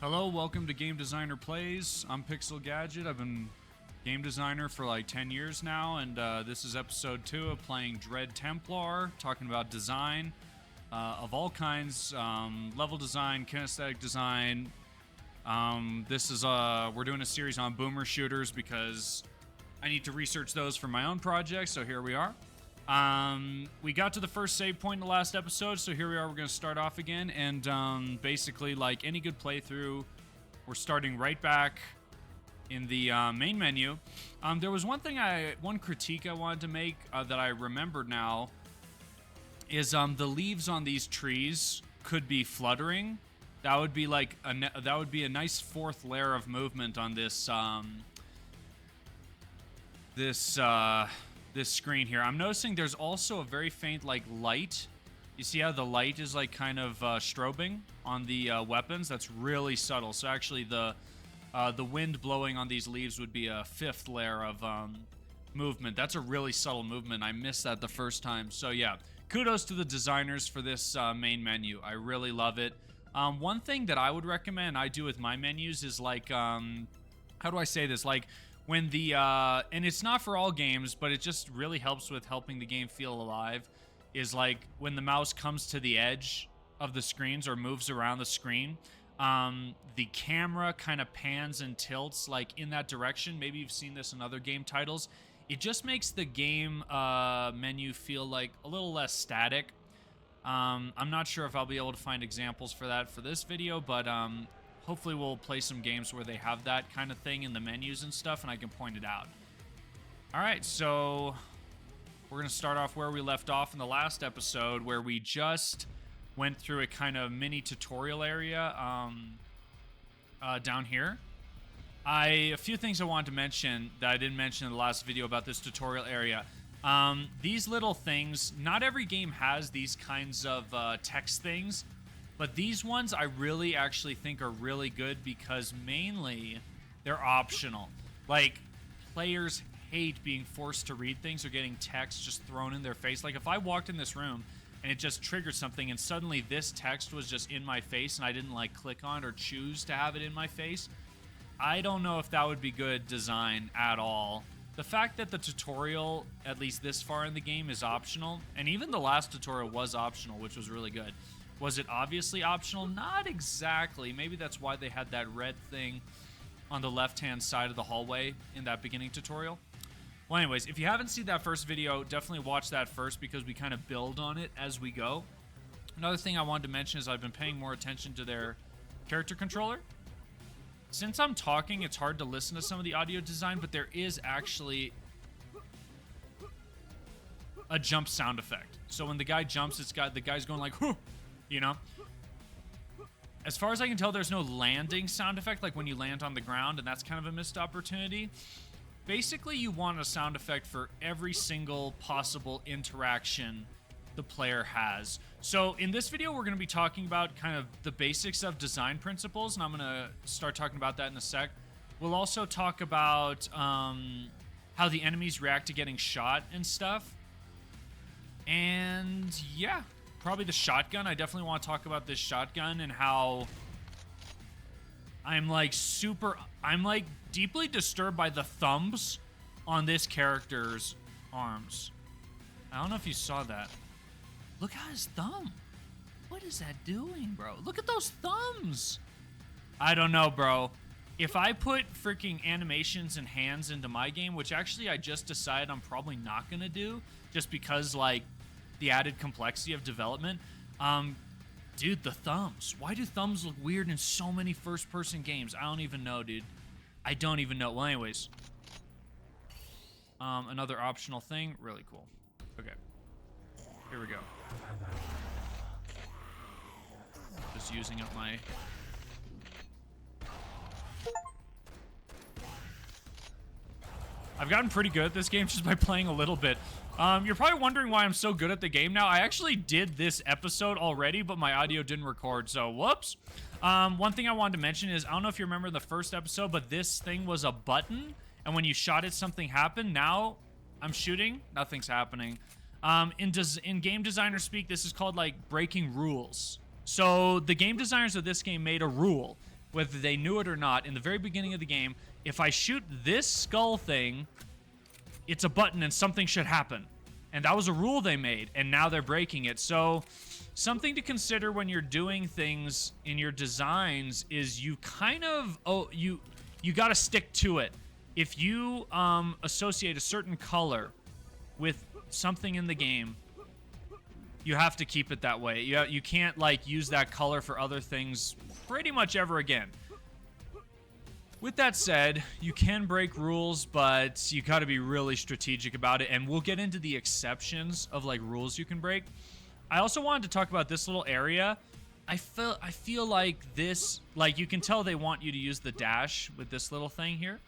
Hello, welcome to Game Designer Plays. I'm Pixel Gadget. I've been game designer for like 10 years now, and this is episode 2 of playing Dread Templar, talking about design of all kinds, level design, kinesthetic design. We're doing a series on boomer shooters because I need to research those for my own project, so here we are. We got to the first save point in the last episode, so here we are. We're going to start off again, and basically, like any good playthrough, we're starting right back in the main menu. There was one critique I wanted to make that I remembered now is the leaves on these trees could be fluttering. That would be like a nice fourth layer of movement on this this screen here. I'm noticing there's also a very faint like light. You see how the light is like kind of strobing on the weapons? That's really subtle. So actually the wind blowing on these leaves would be a fifth layer of movement. That's a really subtle movement. I missed that the first time. So yeah, kudos to the designers for this main menu. I really love it. One thing that I would recommend I do with my menus is like, how do I say this? Like, when the, and it's not for all games, but it just really helps with helping the game feel alive, is like when the mouse comes to the edge of the screens or moves around the screen, the camera kind of pans and tilts like in that direction. Maybe you've seen this in other game titles. It just makes the game menu feel like a little less static. I'm not sure if I'll be able to find examples for that for this video, but hopefully we'll play some games where they have that kind of thing in the menus and stuff, and I can point it out. All right, so we're going to start off where we left off in the last episode, where we just went through a kind of mini tutorial area down here. A few things I wanted to mention that I didn't mention in the last video about this tutorial area. These little things, not every game has these kinds of text things, but these ones I really actually think are really good because mainly they're optional. Like, players hate being forced to read things or getting text just thrown in their face. Like, if I walked in this room and it just triggered something and suddenly this text was just in my face and I didn't, like, click on it or choose to have it in my face, I don't know if that would be good design at all. The fact that the tutorial, at least this far in the game, is optional, and even the last tutorial was optional, which was really good. Was it obviously optional? Not exactly. Maybe that's why they had that red thing on the left-hand side of the hallway in that beginning tutorial. Well, anyways, if you haven't seen that first video, definitely watch that first because we kind of build on it as we go. Another thing I wanted to mention is I've been paying more attention to their character controller. Since I'm talking, it's hard to listen to some of the audio design, but there is actually a jump sound effect. So when the guy jumps, the guy's going like, whoo, you know? As far as I can tell, there's no landing sound effect, like when you land on the ground, and that's kind of a missed opportunity. Basically, you want a sound effect for every single possible interaction the player has. So in this video, we're going to be talking about kind of the basics of design principles, and I'm going to start talking about that in a sec. We'll also talk about how the enemies react to getting shot and stuff. And yeah, probably the shotgun. I definitely want to talk about this shotgun and how I'm like deeply disturbed by the thumbs on this character's arms. I don't know if you saw that. Look at his thumb. What is that doing, bro? Look at those thumbs. I don't know, bro. If I put freaking animations and hands into my game, which actually I just decided I'm probably not going to do, just because, like, the added complexity of development. Dude, the thumbs. Why do thumbs look weird in so many first-person games? I don't even know, dude. I don't even know. Well, anyways. Another optional thing. Really cool. Okay. Here we go. Just using up my... I've gotten pretty good at this game just by playing a little bit. You're probably wondering why I'm so good at the game now. I actually did this episode already, but my audio didn't record, so whoops. One thing I wanted to mention is, I don't know if you remember the first episode, but this thing was a button, and when you shot it, something happened. Now, I'm shooting, nothing's happening. In game designer speak, this is called, like, breaking rules. So, the game designers of this game made a rule, whether they knew it or not, in the very beginning of the game, if I shoot this skull thing, it's a button and something should happen. And that was a rule they made, and now they're breaking it. So something to consider when you're doing things in your designs is you kind of, you got to stick to it. If you associate a certain color with something in the game, you have to keep it that way. You can't like use that color for other things pretty much ever again. With that said, you can break rules, but you got to be really strategic about it, and we'll get into the exceptions of like rules you can break. I also wanted to talk about this little area. I feel like this, like you can tell they want you to use the dash with this little thing here.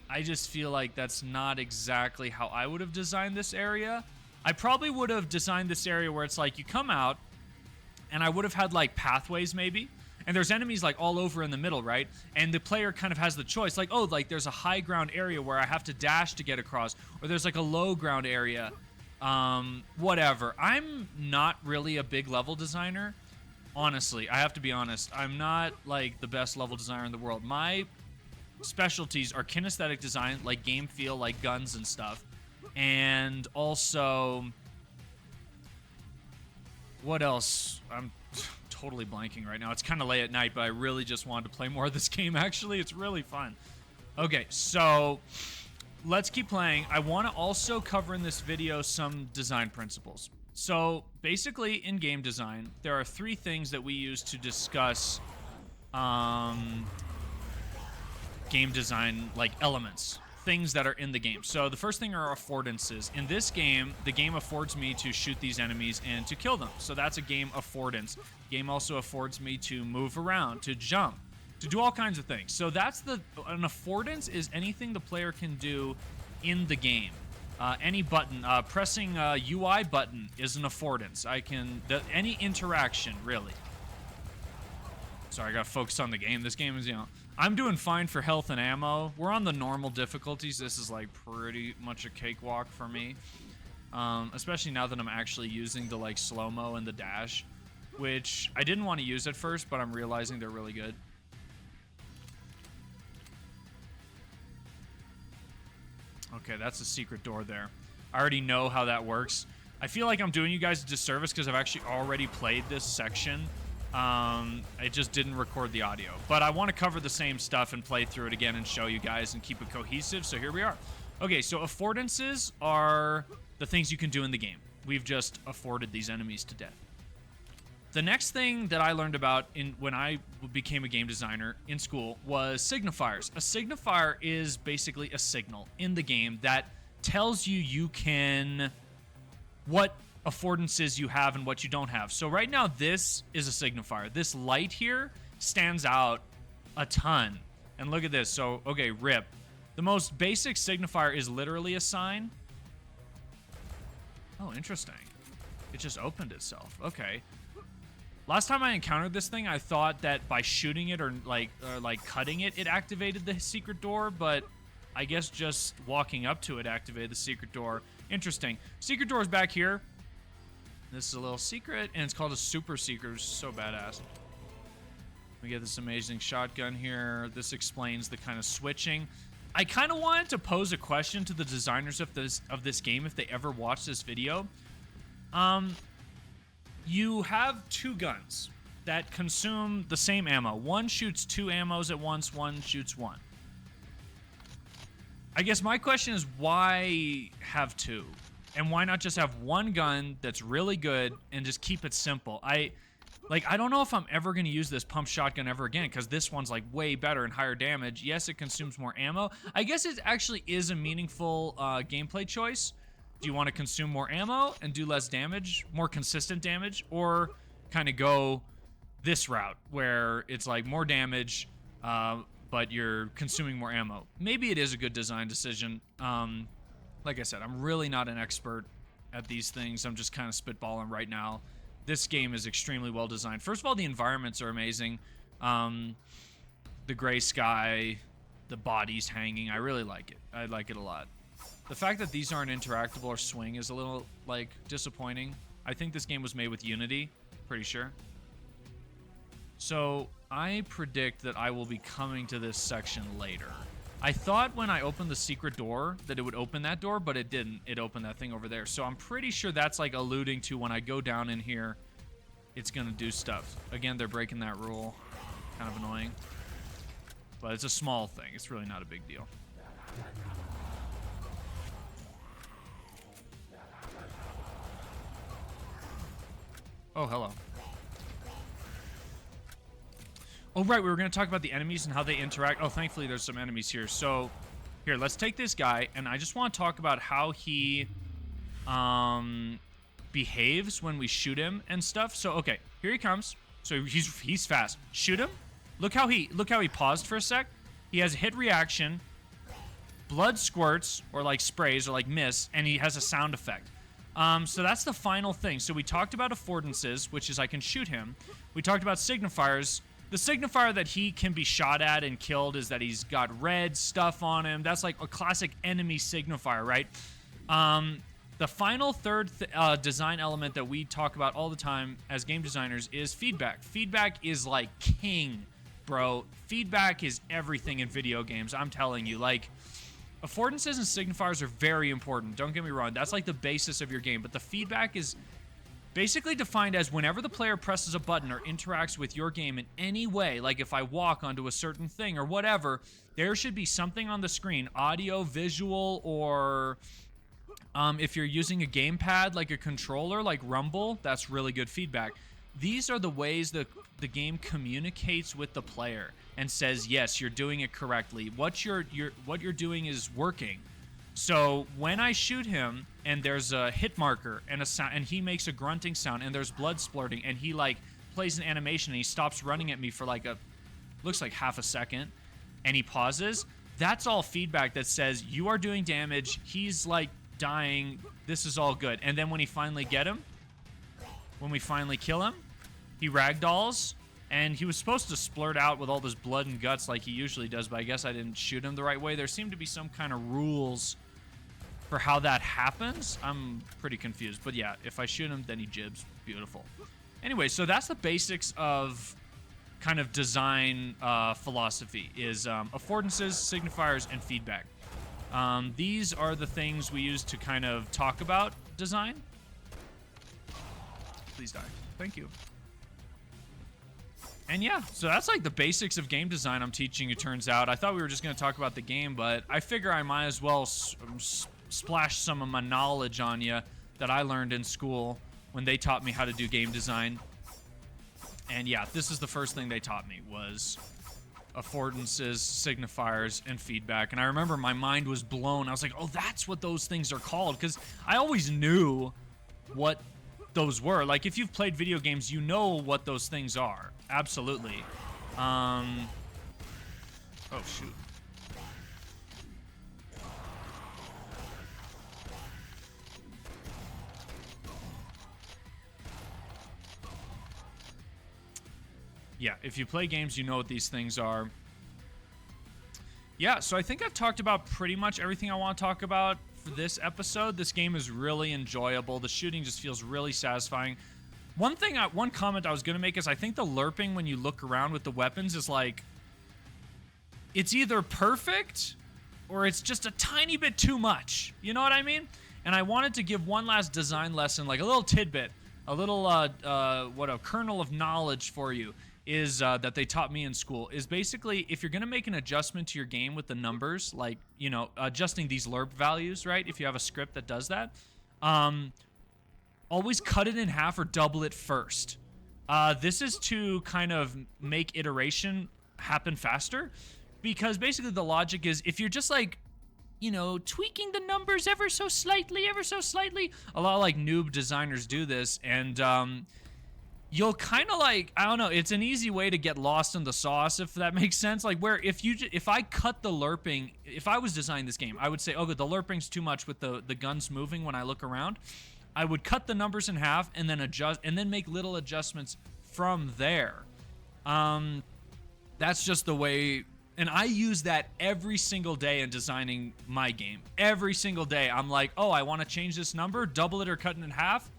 I just feel like that's not exactly how I would have designed this area. I probably would have designed this area where it's like you come out, and I would have had like pathways maybe. And there's enemies like all over in the middle, right? And the player kind of has the choice, like, oh, like there's a high ground area where I have to dash to get across, or there's like a low ground area, whatever. I'm not really a big level designer, honestly. I have to be honest. I'm not like the best level designer in the world. My specialties are kinesthetic design, like game feel, like guns and stuff, and also what else? I'm totally blanking right now. It's kind of late at night, but I really just wanted to play more of this game. Actually, it's really fun. Okay, so let's keep playing. I want to also cover in this video some design principles. So basically in game design, there are 3 things that we use to discuss game design, like elements, things that are in the game. So the first thing are affordances. In this game, the game affords me to shoot these enemies and to kill them. So that's a game affordance. The game also affords me to move around, to jump, to do all kinds of things. So that's an affordance is anything the player can do in the game. Any button, pressing a UI button is an affordance. Any interaction, really. Sorry, I gotta focus on the game. This game is, I'm doing fine for health and ammo. We're on the normal difficulties. This is like pretty much a cakewalk for me. Especially now that I'm actually using the like slow-mo and the dash, which I didn't want to use at first, but I'm realizing they're really good. Okay, that's a secret door there. I already know how that works. I feel like I'm doing you guys a disservice because I've actually already played this section. I just didn't record the audio, but I want to cover the same stuff and play through it again and show you guys and keep it cohesive. So here we are. Okay, so affordances are the things you can do in the game. We've just afforded these enemies to death. The next thing that I learned about when I became a game designer in school was signifiers. A signifier is basically a signal in the game that tells you what affordances you have and what you don't have. So right now, this is a signifier. This light here stands out a ton. And look at this. So, okay, rip. The most basic signifier is literally a sign. Oh, interesting. It just opened itself. Okay. Last time I encountered this thing, I thought that by shooting it or like cutting it, it activated the secret door, but I guess just walking up to it activated the secret door. Interesting. Secret door is back here. This is a little secret, and it's called a super secret, which is so badass. We get this amazing shotgun here. This explains the kind of switching. I kind of wanted to pose a question to the designers of this game if they ever watch this video. You have 2 guns that consume the same ammo. One shoots 2 ammos at once, one shoots 1. I guess my question is, why have 2? And why not just have 1 gun that's really good and just keep it simple? I don't know if I'm ever going to use this pump shotgun ever again, because this one's like way better and higher damage. Yes, it consumes more ammo. I guess it actually is a meaningful gameplay choice. Do you want to consume more ammo and do less damage, more consistent damage, or kind of go this route where it's like more damage, but you're consuming more ammo? Maybe it is a good design decision. Like I said, I'm really not an expert at these things. I'm just kind of spitballing right now. This game is extremely well designed. First of all, the environments are amazing. The gray sky, the bodies hanging. I really like it. I like it a lot. The fact that these aren't interactable or swing is a little, like, disappointing. I think this game was made with Unity. Pretty sure. So, I predict that I will be coming to this section later. I thought when I opened the secret door that it would open that door, but it didn't. It opened that thing over there. So I'm pretty sure that's like alluding to when I go down in here, it's going to do stuff. Again, they're breaking that rule. Kind of annoying. But it's a small thing. It's really not a big deal. Oh, hello. Oh, right, we were going to talk about the enemies and how they interact. Oh, thankfully there's some enemies here. So, here, let's take this guy, and I just want to talk about how he behaves when we shoot him and stuff. So, okay, here he comes. So he's fast. Shoot him. Look how he paused for a sec. He has a hit reaction, blood squirts or like sprays or like mist, and he has a sound effect. So that's the final thing. So we talked about affordances, which is I can shoot him. We talked about signifiers. The signifier that he can be shot at and killed is that he's got red stuff on him. That's like a classic enemy signifier, right? The final third design element that we talk about all the time as game designers is feedback. Feedback is like king, bro. Feedback is everything in video games. I'm telling you, like, affordances and signifiers are very important. Don't get me wrong. That's like the basis of your game. But the feedback is basically defined as whenever the player presses a button or interacts with your game in any way, like if I walk onto a certain thing or whatever, there should be something on the screen, audio, visual, or if you're using a gamepad like a controller, like Rumble, that's really good feedback. These are the ways that the game communicates with the player and says, yes, you're doing it correctly. What you're doing is working. So when I shoot him and there's a hit marker and a sound, and he makes a grunting sound and there's blood splurting and he like plays an animation and he stops running at me for like looks like half a second and he pauses, that's all feedback that says you are doing damage. He's like dying. This is all good. And then when we finally kill him, he ragdolls, and he was supposed to splurt out with all this blood and guts like he usually does, but I guess I didn't shoot him the right way. There seemed to be some kind of rules for how that happens. I'm pretty confused, but yeah, if I shoot him, then he jibs. Beautiful. Anyway, so that's the basics of kind of design philosophy is affordances, signifiers, and feedback. These are the things we use to kind of talk about design. Please die. Thank you. And yeah, so that's like the basics of game design I'm teaching you, turns out. I thought we were just going to talk about the game, but I figure I might as well splash some of my knowledge on you that I learned in school when they taught me how to do game design. And yeah, this is the first thing they taught me was affordances, signifiers, and feedback. And I remember my mind was blown. I was like, oh, that's what those things are called, because I always knew what those were. Like, if you've played video games, you know what those things are. Absolutely. Oh, shoot. Yeah, if you play games, you know what these things are. Yeah, so I think I've talked about pretty much everything I want to talk about for this episode. This game is really enjoyable. The shooting just feels really satisfying. One comment I was going to make is I think the lerping when you look around with the weapons is like, it's either perfect or it's just a tiny bit too much. You know what I mean? And I wanted to give one last design lesson, like a little tidbit, a little, a kernel of knowledge for you is that they taught me in school is basically if you're going to make an adjustment to your game with the numbers, like, you know, adjusting these lerp values, right? If you have a script that does that, always cut it in half or double it first. This is to kind of make iteration happen faster, because basically the logic is if you're just like, you know, tweaking the numbers ever so slightly, a lot of like noob designers do this, and you'll kind of like, I don't know, it's an easy way to get lost in the sauce, if that makes sense. Like where if I cut the lerping, if I was designing this game, I would say, okay, the lerping's too much with the guns moving when I look around. I would cut the numbers in half and then adjust and then make little adjustments from there. That's just the way, and I use that every single day in designing my game. Every single day, I'm like, oh, I want to change this number, double it or cut it in half,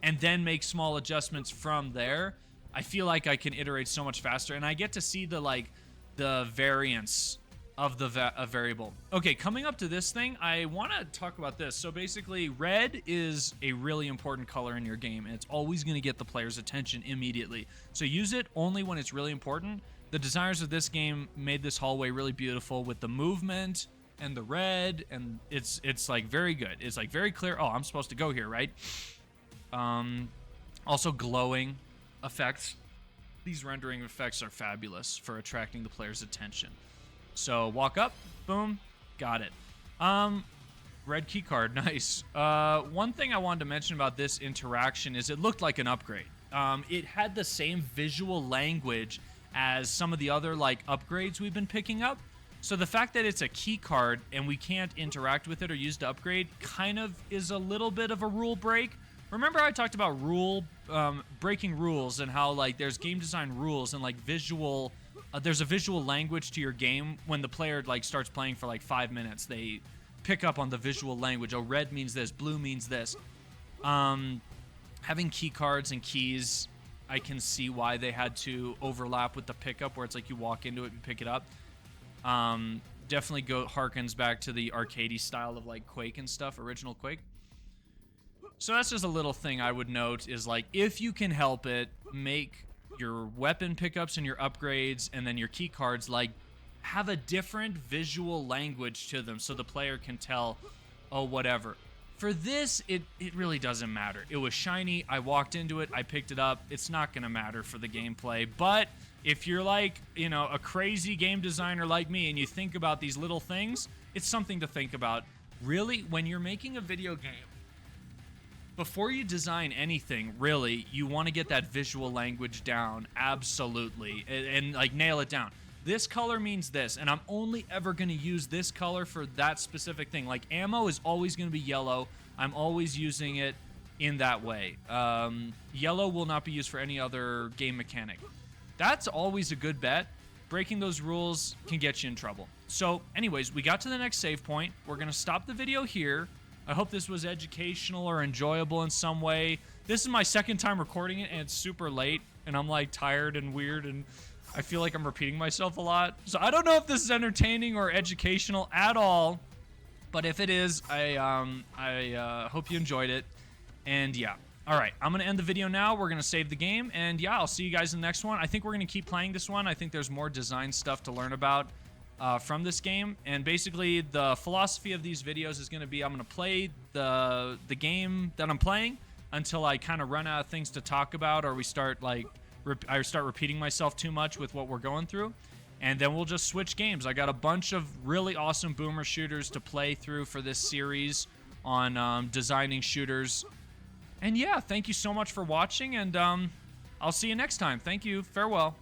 and then make small adjustments from there. I feel like I can iterate so much faster, and I get to see the variance of the variable. Okay, coming up to this thing, I want to talk about this. So basically, red is a really important color in your game, and it's always going to get the player's attention immediately. So use it only when it's really important. The designers of this game made this hallway really beautiful with the movement and the red, and it's like very good. It's like very clear. Oh, I'm supposed to go here, right? Also glowing effects. These rendering effects are fabulous for attracting the player's attention. So walk up, boom, got it. Red key card, nice. One thing I wanted to mention about this interaction is it looked like an upgrade. It had the same visual language as some of the other like upgrades we've been picking up. So the fact that it's a key card and we can't interact with it or use to upgrade kind of is a little bit of a rule break. Remember I talked about breaking rules and how like there's game design rules and like visual. There's a visual language to your game. When the player like starts playing for like 5 minutes, they pick up on the visual language. Oh, red means this, blue means this. Having key cards and keys, I can see why they had to overlap with the pickup, where it's like you walk into it and pick it up. Definitely harkens back to the arcadey style of like Quake and stuff, original Quake. So that's just a little thing I would note is like, if you can help it, make your weapon pickups and your upgrades and then your key cards like have a different visual language to them so the player can tell, oh, whatever. For this, it really doesn't matter. It was shiny, I walked into it, I picked it up. It's not gonna matter for the gameplay. But if you're like, you know, a crazy game designer like me and you think about these little things, it's something to think about. Really, when you're making a video game, before you design anything, really, you want to get that visual language down, absolutely, and like nail it down. This color means this, and I'm only ever going to use this color for that specific thing. Like ammo is always going to be yellow. I'm always using it in that way. Yellow will not be used for any other game mechanic. That's always a good bet. Breaking those rules can get you in trouble. So anyways, we got to the next save point. We're going to stop the video here. I hope this was educational or enjoyable in some way. This is my second time recording it, and it's super late, and I'm like tired and weird, and I feel like I'm repeating myself a lot. So I don't know if this is entertaining or educational at all, but if it is, I hope you enjoyed it. And yeah, all right, I'm gonna end the video now. We're gonna save the game, and yeah, I'll see you guys in the next one. I think we're gonna keep playing this one. I think there's more design stuff to learn about from this game, and basically the philosophy of these videos is going to be I'm going to play the game that I'm playing until I kind of run out of things to talk about, or we start like I start repeating myself too much with what we're going through, and then we'll just switch games. I got a bunch of really awesome boomer shooters to play through for this series on designing shooters. And yeah, thank you so much for watching, and I'll see you next time. Thank you. Farewell.